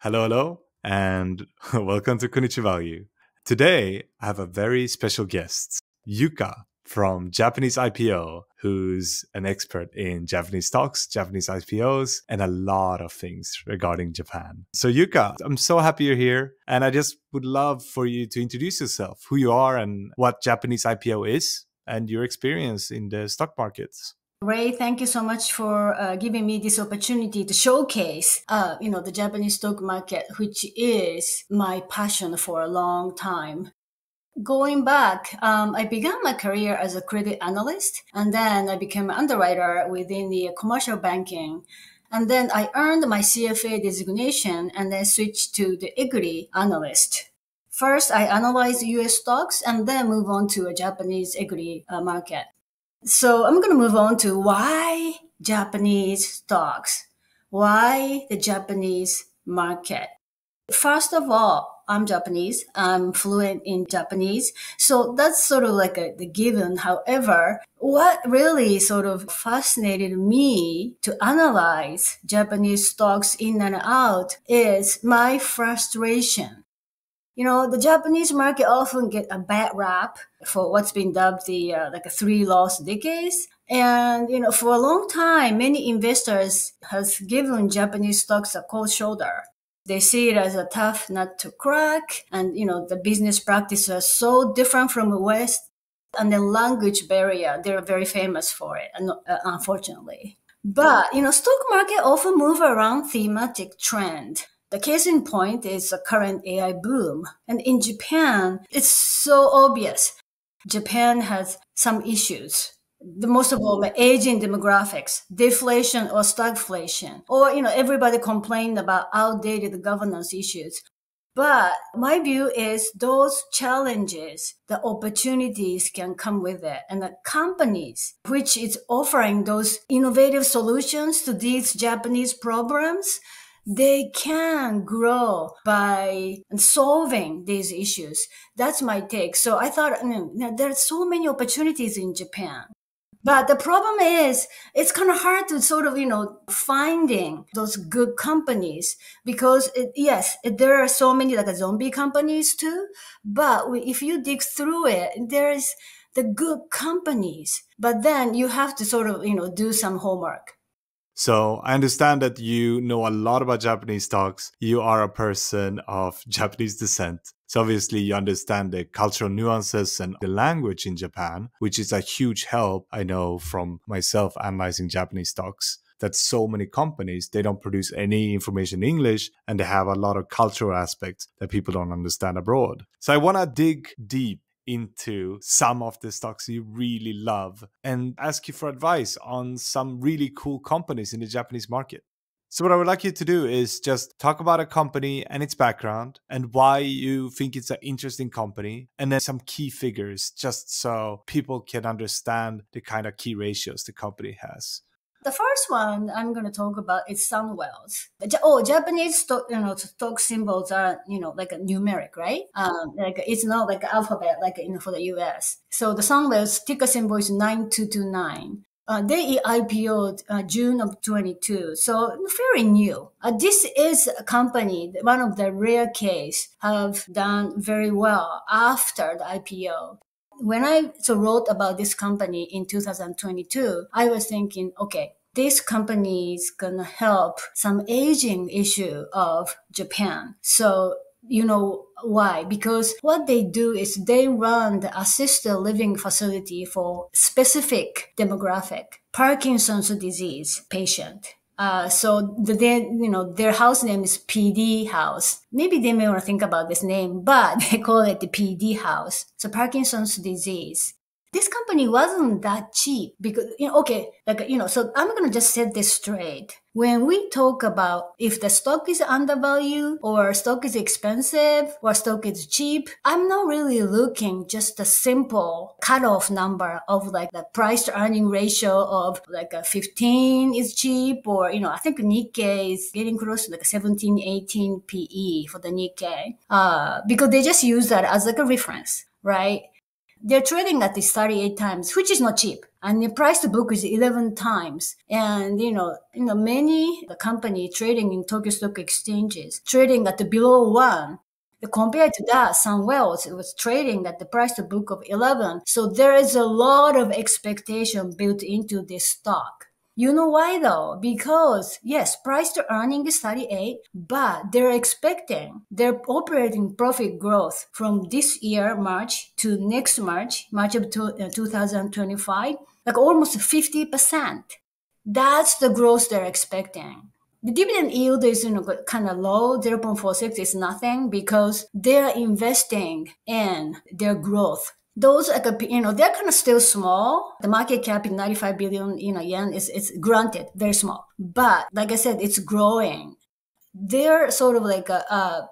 Hello, hello, and welcome to Konnichiwa. Today, I have a very special guest, Yuka from Japanese IPO, who's an expert in Japanese stocks, Japanese IPOs, and a lot of things regarding Japan. So, Yuka, I'm so happy you're here, and I just would love for you to introduce yourself, who you are, and what Japanese IPO is, and your experience in the stock markets. Ray, thank you so much for giving me this opportunity to showcase, the Japanese stock market, which is my passion for a long time. Going back, I began my career as a credit analyst, and then I became an underwriter within the commercial banking. And then I earned my CFA designation and then switched to the equity analyst. First, I analyzed US stocks and then move on to a Japanese equity market. So I'm going to move on to why Japanese stocks, why the Japanese market. First of all, I'm Japanese. I'm fluent in Japanese. So that's sort of like the given. However, what really sort of fascinated me to analyze Japanese stocks in and out is my frustration. The Japanese market often get a bad rap for what's been dubbed the like a three lost decades. And, for a long time, many investors has given Japanese stocks a cold shoulder. They see it as a tough nut to crack. And, the business practices are so different from the West. And the language barrier, they're very famous for it, unfortunately. But, stock market often move around thematic trend. The case in point is the current AI boom. And in Japan, it's so obvious. Japan has some issues. The most of all, the aging demographics, deflation or stagflation, or, everybody complained about outdated governance issues. But my view is those challenges, the opportunities can come with it. And the companies which is offering those innovative solutions to these Japanese problems, they can grow by solving these issues. That's my take. So I thought there are so many opportunities in Japan. But the problem is, it's kind of hard to sort of, finding those good companies because yes, there are so many like zombie companies too. But if you dig through it, there is the good companies, but then you have to sort of, do some homework. So I understand that you know a lot about Japanese stocks. You are a person of Japanese descent. So obviously you understand the cultural nuances and the language in Japan, which is a huge help. I know from myself analyzing Japanese stocks that so many companies, they don't produce any information in English and they have a lot of cultural aspects that people don't understand abroad. So I want to dig deep into some of the stocks you really love and ask you for advice on some really cool companies in the Japanese market. So, what I would like you to do is just talk about a company and its background and why you think it's an interesting company, and then some key figures just so people can understand the kind of key ratios the company has. The first one I'm going to talk about is Sunwells. Japanese stock symbols are, like a numeric, right? Like it's not like alphabet, like, for the US. So the Sunwells ticker symbol is 9229. They IPO'd June of 22, so very new. This is a company, one of the rare case, have done very well after the IPO. When I wrote about this company in 2022, I was thinking, okay, this company is gonna help some aging issue of Japan. So you know why? Because what they do is they run the assisted living facility for specific demographic, Parkinson's disease patient. So their house name is PD House. Maybe they may want to think about this name, but they call it the PD House. So Parkinson's disease. This company wasn't that cheap because, so I'm going to just set this straight. When we talk about if the stock is undervalued or stock is expensive or stock is cheap, I'm not really looking just a simple cutoff number of like the price to earning ratio of like a 15 is cheap or, I think Nikkei is getting close to like a 17, 18 PE for the Nikkei, because they just use that as like a reference, right? they're trading at this 38 times, which is not cheap. And the price to book is 11 times. And, many the company trading in Tokyo Stock Exchanges, trading at the below one. Compared to that, some wells it was trading at the price to book of 11. So there is a lot of expectation built into this stock. You know why though? Because yes, price to earning is 38, but they're expecting their operating profit growth from this year, March to next March of 2025, like almost 50%. That's the growth they're expecting. The dividend yield is kind of low, 0.46 is nothing because they're investing in their growth. Those they're kind of still small. The market cap in 95 billion yen is it's granted very small, but like I said, it's growing. They're sort of like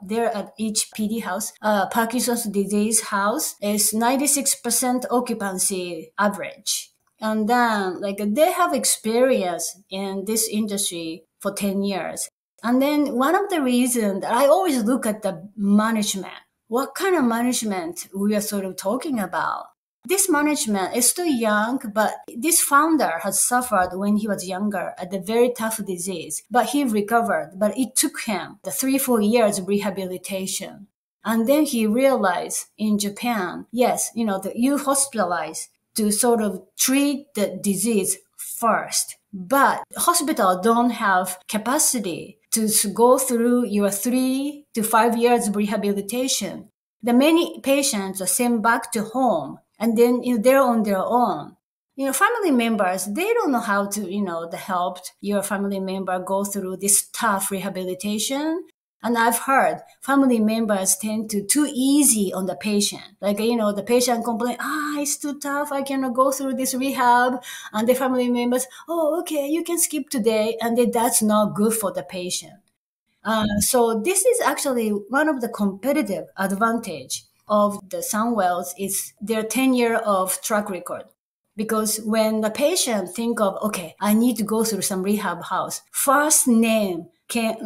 they're at each PD house. Parkinson's disease house is 96% occupancy average. And then like they have experience in this industry for 10 years. And then one of the reasons that I always look at the management, what kind of management we are sort of talking about. This management is still young, but this founder has suffered when he was younger at a very tough disease, but he recovered. But it took him the 3-4 years of rehabilitation. And then he realized in Japan, yes, you hospitalize to sort of treat the disease first. But hospital don't have capacity to go through your 3 to 5 years of rehabilitation. The many patients are sent back to home and then they're on their own. Family members, they don't know how to, help your family member go through this tough rehabilitation. And I've heard family members tend to too easy on the patient. Like, the patient complain, it's too tough. I cannot go through this rehab. And the family members, oh, okay, you can skip today. And then that's not good for the patient. So this is actually one of the competitive advantage of the Sunwells is their 10-year of track record. Because when the patient think of, okay, I need to go through some rehab house, first name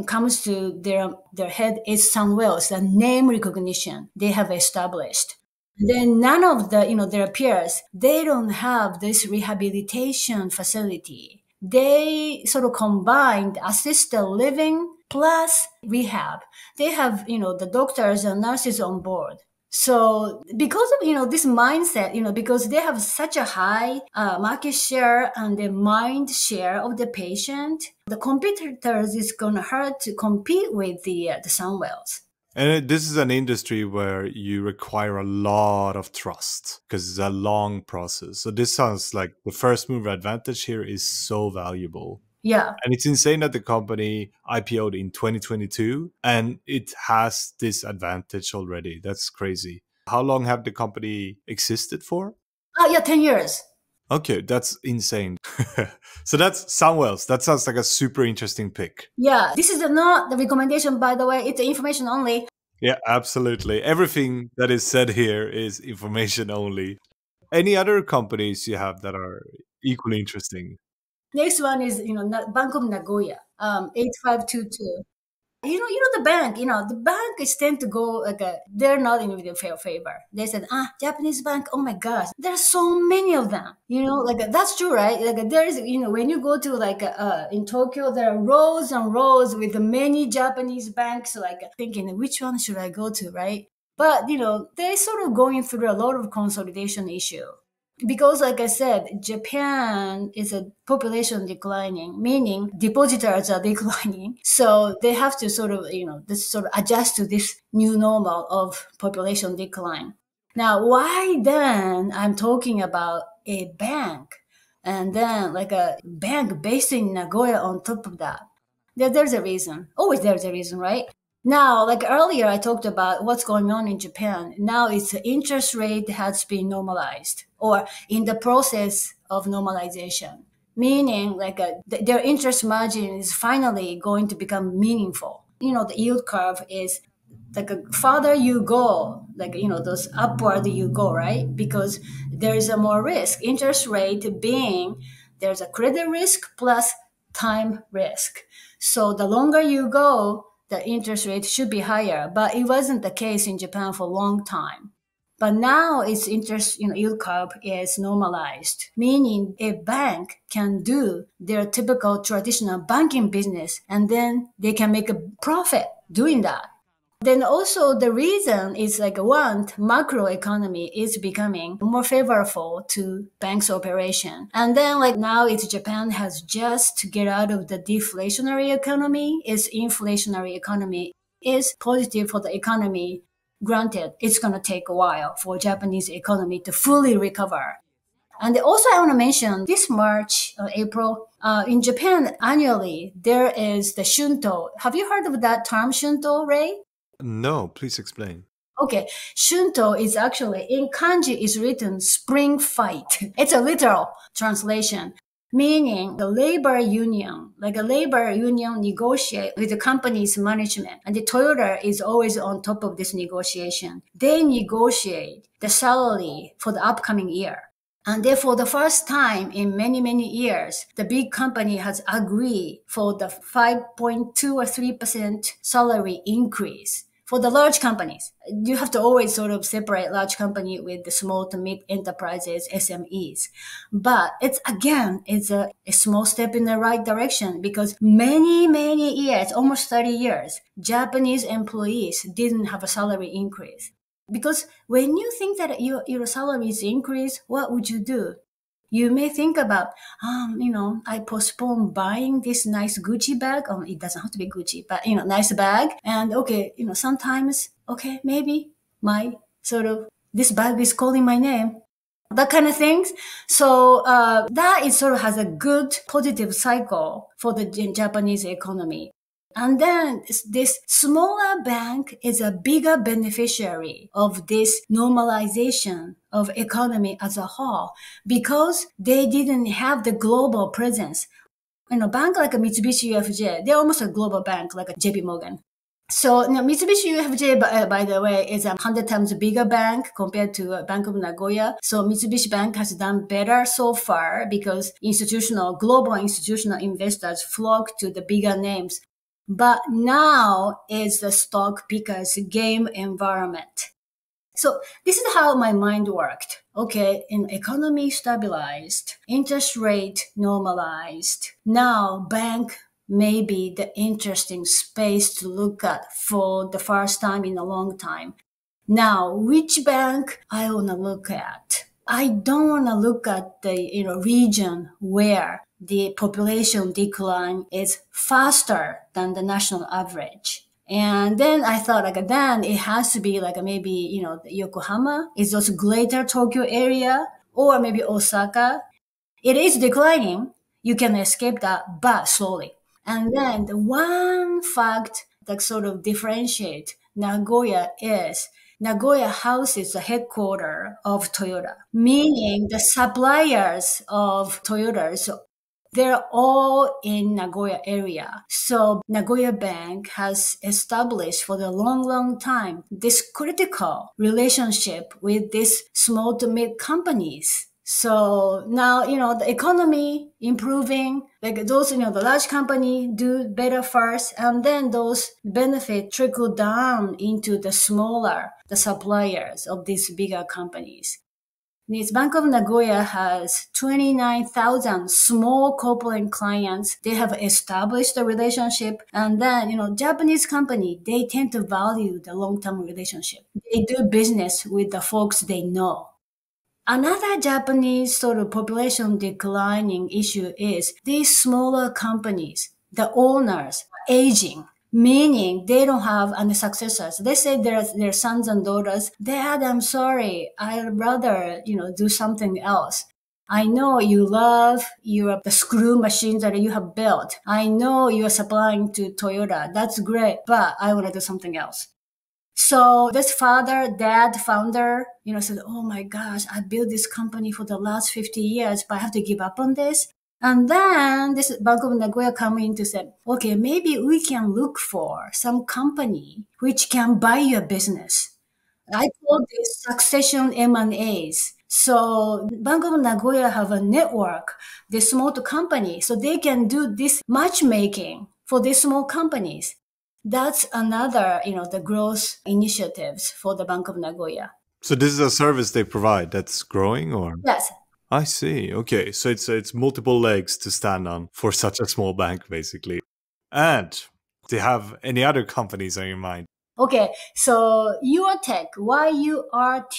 comes to their head is Sunwells, the name recognition they have established. Then none of their peers, they don't have this rehabilitation facility. They sort of combined assisted living plus rehab. They have, the doctors and nurses on board. So because of, this mindset, because they have such a high market share and the mind share of the patient, the competitors is going to hard to compete with the Sunwells. And this is an industry where you require a lot of trust because it's a long process. So this sounds like the first mover advantage here is so valuable. Yeah. And it's insane that the company IPO'd in 2022 and it has this advantage already. That's crazy. How long have the company existed for? Oh, yeah, 10 years. Okay, that's insane. So that's Sunwells. That sounds like a super interesting pick. Yeah, this is not the recommendation, by the way. It's information only. Yeah, absolutely. Everything that is said here is information only. Any other companies you have that are equally interesting? Next one is, Bank of Nagoya, 8522. The bank, the bank is tend to go like they're not in with fair favor. They said, Japanese bank, oh my gosh, there are so many of them. Like that's true, right? Like there is, when you go to like in Tokyo, there are rows and rows with many Japanese banks. Like thinking, which one should I go to, right? But they're sort of going through a lot of consolidation issue. Because like I said, Japan is a population declining, meaning depositors are declining. So they have to sort of, this sort of adjust to this new normal of population decline. Now, why then I'm talking about a bank and then like a bank based in Nagoya on top of that? There's a reason. Always there's a reason, right? Now, like earlier, I talked about what's going on in Japan. Now it's the interest rate has been normalized or in the process of normalization, meaning like their interest margin is finally going to become meaningful. The yield curve is like farther you go, like, those upward you go, right? Because there is a more risk. Interest rate being there's a credit risk plus time risk. So the longer you go, the interest rate should be higher, but it wasn't the case in Japan for a long time. But now its interest, yield curve is normalized, meaning a bank can do their typical traditional banking business and then they can make a profit doing that. Then also the reason is like one, macro economy is becoming more favorable to banks operation. And then like now it's Japan has just to get out of the deflationary economy. Its inflationary economy is positive for the economy. Granted, it's going to take a while for Japanese economy to fully recover. And also, I want to mention this March or April, in Japan annually, there is the Shunto. Have you heard of that term, Shunto, Ray? No, please explain. Okay, Shunto is actually in kanji is written spring fight. It's a literal translation, meaning the labor union, like a labor union negotiate with the company's management, and the Toyota is always on top of this negotiation. They negotiate the salary for the upcoming year. And therefore, the first time in many, many years, the big company has agreed for the 5.2 or 3% salary increase. For the large companies, you have to always sort of separate large company with the small to mid enterprises, SMEs. But it's a small step in the right direction because many, many years, almost 30 years, Japanese employees didn't have a salary increase. Because when you think that your salary is increased, what would you do? You may think about, I postpone buying this nice Gucci bag. It doesn't have to be Gucci, but, nice bag. And okay, sometimes, okay, maybe this bag is calling my name. That kind of things. So that is sort of has a good positive cycle for the Japanese economy. And then this smaller bank is a bigger beneficiary of this normalization of economy as a whole because they didn't have the global presence. Bank like a Mitsubishi UFJ, they're almost a global bank like a JP Morgan. So Mitsubishi UFJ, by the way, is 100 times bigger bank compared to Bank of Nagoya. So Mitsubishi Bank has done better so far because global institutional investors flock to the bigger names. But now is the stock picker's game environment. So this is how my mind worked. Okay, economy stabilized, interest rate normalized. Now bank may be the interesting space to look at for the first time in a long time. Now, which bank I want to look at? I don't want to look at the region where the population decline is faster than the national average. And then I thought then it has to be maybe, Yokohama is also greater Tokyo area or maybe Osaka. It is declining. You can escape that, but slowly. And then the one fact that sort of differentiate Nagoya is Nagoya houses the headquarters of Toyota, meaning the suppliers of Toyotas, they're all in Nagoya area. So Nagoya Bank has established for the long, long time this critical relationship with these small to mid companies. So now, the economy improving, like those, the large company do better first, and then those benefits trickle down into the suppliers of these bigger companies. This Bank of Nagoya has 29,000 small corporate clients. They have established a relationship. And then, Japanese company, they tend to value the long-term relationship. They do business with the folks they know. Another Japanese sort of population declining issue is these smaller companies, the owners are aging, meaning they don't have any successors. They say their sons and daughters, Dad, I'm sorry, I'd rather, do something else. I know you love the screw machines that you have built. I know you're supplying to Toyota. That's great, but I want to do something else. So this founder, said, oh my gosh, I built this company for the last 50 years, but I have to give up on this. And then this Bank of Nagoya come in to say, okay, maybe we can look for some company which can buy your business. I call this succession M&As. So Bank of Nagoya have a network, this small company, so they can do this matchmaking for these small companies. That's another, the growth initiatives for the Bank of Nagoya. So this is a service they provide that's growing, or? Yes. I see. Okay, so it's multiple legs to stand on for such a small bank, basically. And do you have any other companies on your mind? Okay, so Urtec, Yurtec,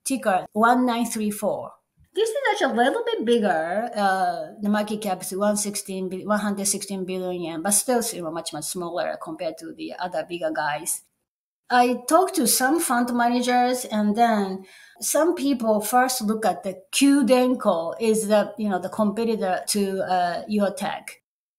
ticker 1934. This is actually a little bit bigger. The market cap is 116 billion yen, but still much, much smaller compared to the other bigger guys. I talked to some fund managers, and then some people first look at the Qdenko is the competitor to Urtec.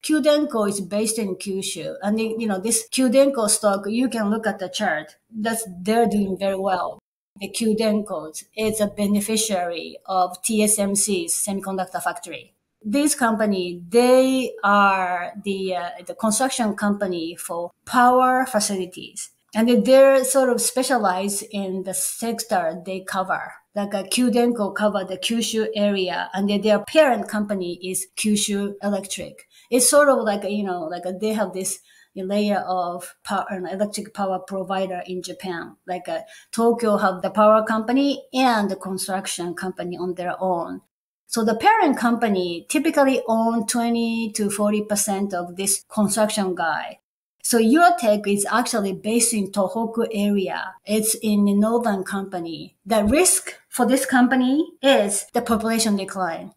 Qdenko is based in Kyushu, and this Qdenko stock, you can look at the chart. They're doing very well. The Qdenko is a beneficiary of TSMC's semiconductor factory. This company, they are the construction company for power facilities. And they're sort of specialized in the sector they cover. Like Qdenko cover the Kyushu area, and their parent company is Kyushu Electric. It's sort of like, they have this layer of power, an electric power provider in Japan. Like Tokyo have the power company and the construction company on their own. So the parent company typically own 20 to 40% of this construction guy. So Urtec is actually based in Tohoku area. It's in the northern company. The risk for this company is the population decline.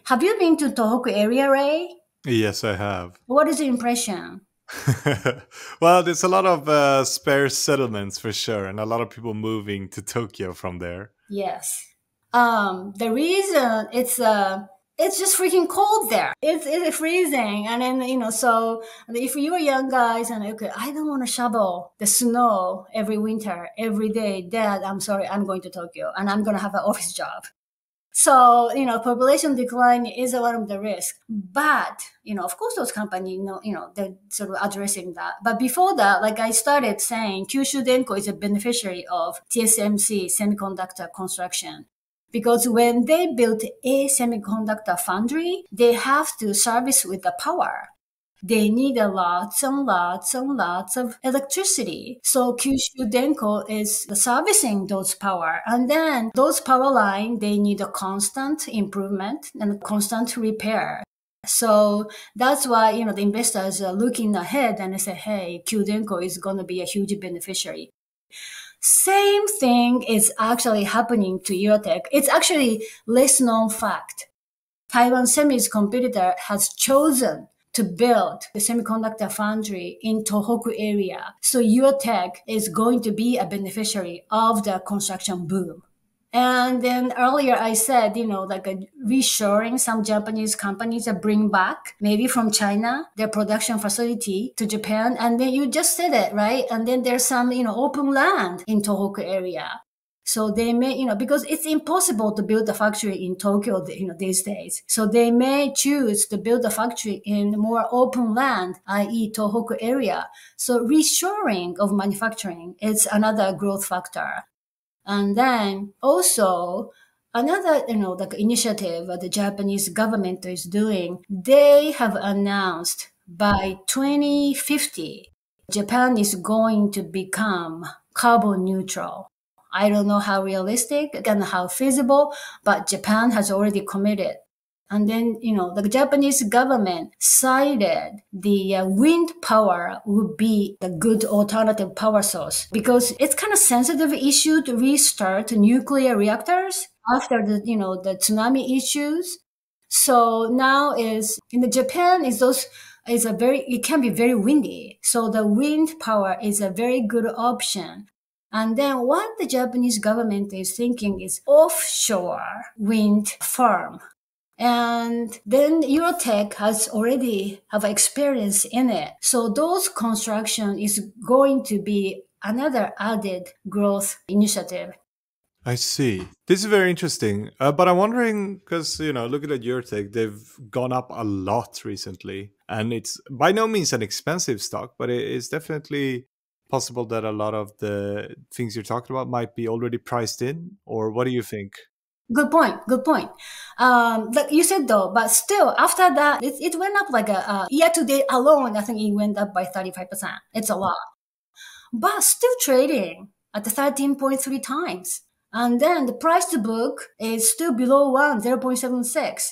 Have you been to Tohoku area, Ray? Yes, I have. What is your impression? Well, there's a lot of spare settlements for sure, and a lot of people moving to Tokyo from there. Yes. The reason it's just freaking cold there. It's freezing, and then so if you are young guys and okay, I don't want to shovel the snow every winter, every day. Dad, I'm sorry, I'm going to Tokyo, and I'm gonna have an office job. So, population decline is one of the risks. But, of course, those companies, they're sort of addressing that. But before that, like I started saying, Kyushu Denko is a beneficiary of TSMC semiconductor construction. Because when they built a semiconductor foundry, they have to service with the power. They need a lots and lots and lots of electricity. So Kyushu Denko is servicing those power. And then those power line, they need a constant improvement and constant repair. So that's why, the investors are looking ahead and they say, hey, Qdenko is going to be a huge beneficiary. Same thing is actually happening to Urtec. It's actually less known fact. Taiwan Semi's competitor has chosen to build the semiconductor foundry in Tohoku area. So Urtec is going to be a beneficiary of the construction boom. And then earlier I said, like reshoring some Japanese companies that bring back maybe from China, their production facility to Japan. And then you just said it, right? And then there's some, open land in Tohoku area. So they may, because it's impossible to build a factory in Tokyo, these days. So they may choose to build a factory in more open land, i.e. Tohoku area. So reshoring of manufacturing is another growth factor. And then also another, like initiative the Japanese government is doing, they have announced by 2050, Japan is going to become carbon neutral. I don't know how realistic and how feasible, but Japan has already committed. And then, the Japanese government cited the wind power would be the good alternative power source because it's kind of sensitive issue to restart nuclear reactors after the tsunami issues. So now Japan it can be very windy. So the wind power is a very good option. And then what the Japanese government is thinking is offshore wind farm. And then Eurotech has already have experience in it. So those construction is going to be another added growth initiative. I see. This is very interesting. But I'm wondering, because, looking at your take, they've gone up a lot recently. And it's by no means an expensive stock, but it is definitely possible that a lot of the things you're talking about might be already priced in. Or what do you think? Good point. Good point. Like you said though, but still after that, it went up like a year to date alone. I think it went up by 35%. It's a lot, but still trading. at 13.3 times. And then the price to book is still below 1, 0.76.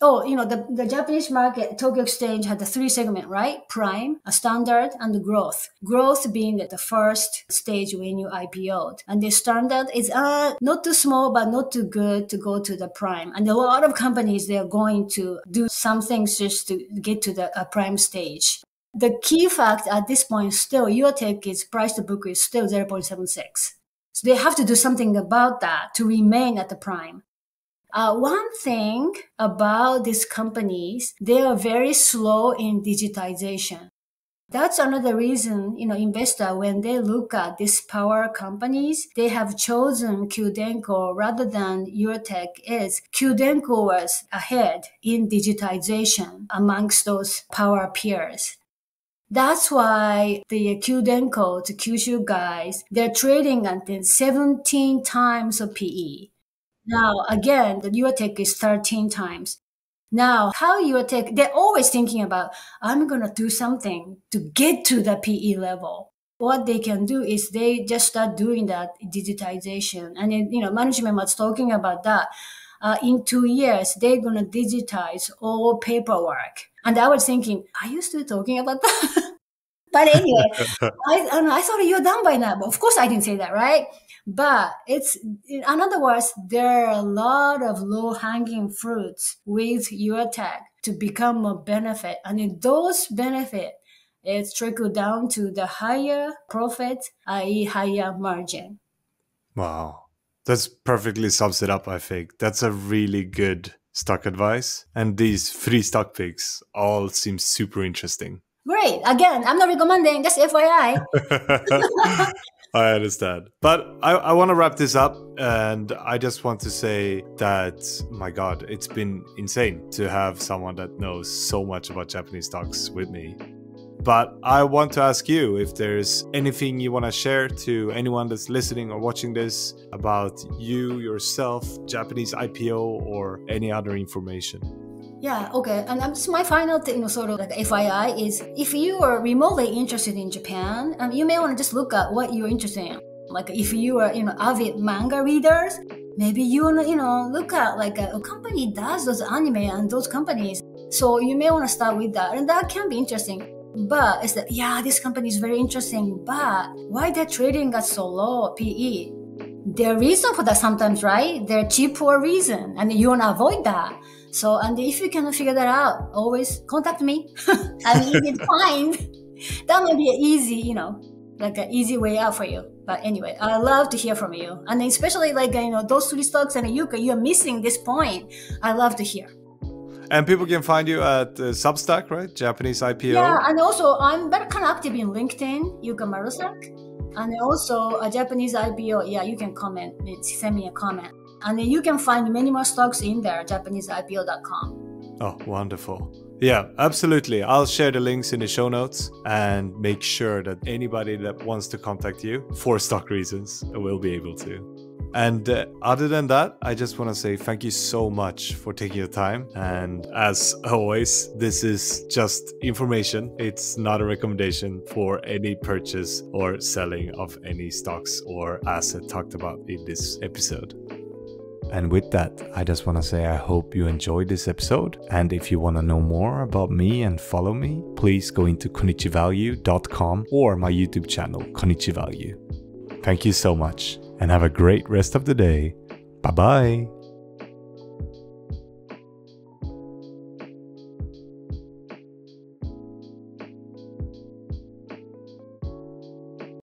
Oh, the Japanese market, Tokyo Exchange had the 3 segment, right? Prime, a standard, and the growth. Growth being the first stage when you IPO'd. And the standard is not too small, but not too good to go to the prime. And a lot of companies, they are going to do some things just to get to the prime stage. The key fact at this point still, Yuka is price to book is still 0.76. So they have to do something about that to remain at the prime. One thing about these companies, they are very slow in digitization. That's another reason, investor, when they look at these power companies, they have chosen Kyudenko rather than Yuka is. Kyudenko was ahead in digitization amongst those power peers. That's why the Kyudenko, the Kyushu guys, they're trading at 17 times of PE. Now, again, the Yuka is 13 times. Now, how Yuka, they're always thinking about, I'm going to do something to get to the PE level. What they can do is they just start doing that digitization. And, management was talking about that. In 2 years, they're going to digitize all paperwork. And I was thinking, are you still talking about that? But anyway, I thought you're done by now. But of course, I didn't say that, right? But in other words, there are a lot of low-hanging fruits with Yuka to become a benefit. And in those benefits, it's trickle down to the higher profit, i.e. higher margin. Wow. That's perfectly sums it up, I think. That's a really good stock advice. And these 3 stock picks all seem super interesting. Great. Again, I'm not recommending, just FYI. I understand. But I want to wrap this up, and I just want to say that, my God, it's been insane to have someone that knows so much about Japanese stocks with me. But I want to ask you if there's anything you want to share to anyone that's listening or watching this about you, yourself, Japanese IPO, or any other information. Yeah, okay. And just my final thing, sort of like FYI, is if you are remotely interested in Japan, you may want to just look at what you're interested in. Like if you are, avid manga readers, maybe you want to, look at like a company does those anime and those companies. So you may want to start with that. And that can be interesting. But it's that, yeah, this company is very interesting, but why they're trading at so low PE? There are reasons for that sometimes, right? They're cheap for a reason, and you want to avoid that. So, and if you can figure that out, always contact me. I'm easy to find. That might be an easy, like an easy way out for you. But anyway, I love to hear from you. And especially like, those 3 stocks and Yuka, you're missing this point. I love to hear. And people can find you at Substack, right? Japanese IPO. Yeah, and also I'm very kind of active in LinkedIn, Yuka Marusak. And also a Japanese IPO, yeah, you can comment, send me a comment. And then you can find many more stocks in there, JapaneseIPO.com. Oh, wonderful. Yeah, absolutely. I'll share the links in the show notes and make sure that anybody that wants to contact you for stock reasons will be able to. And other than that, I just want to say thank you so much for taking your time. And as always, this is just information. It's not a recommendation for any purchase or selling of any stocks or asset talked about in this episode. And with that, I just want to say I hope you enjoyed this episode. And if you want to know more about me and follow me, please go into konichivalue.com or my YouTube channel, Konichivalue. Thank you so much and have a great rest of the day. Bye-bye.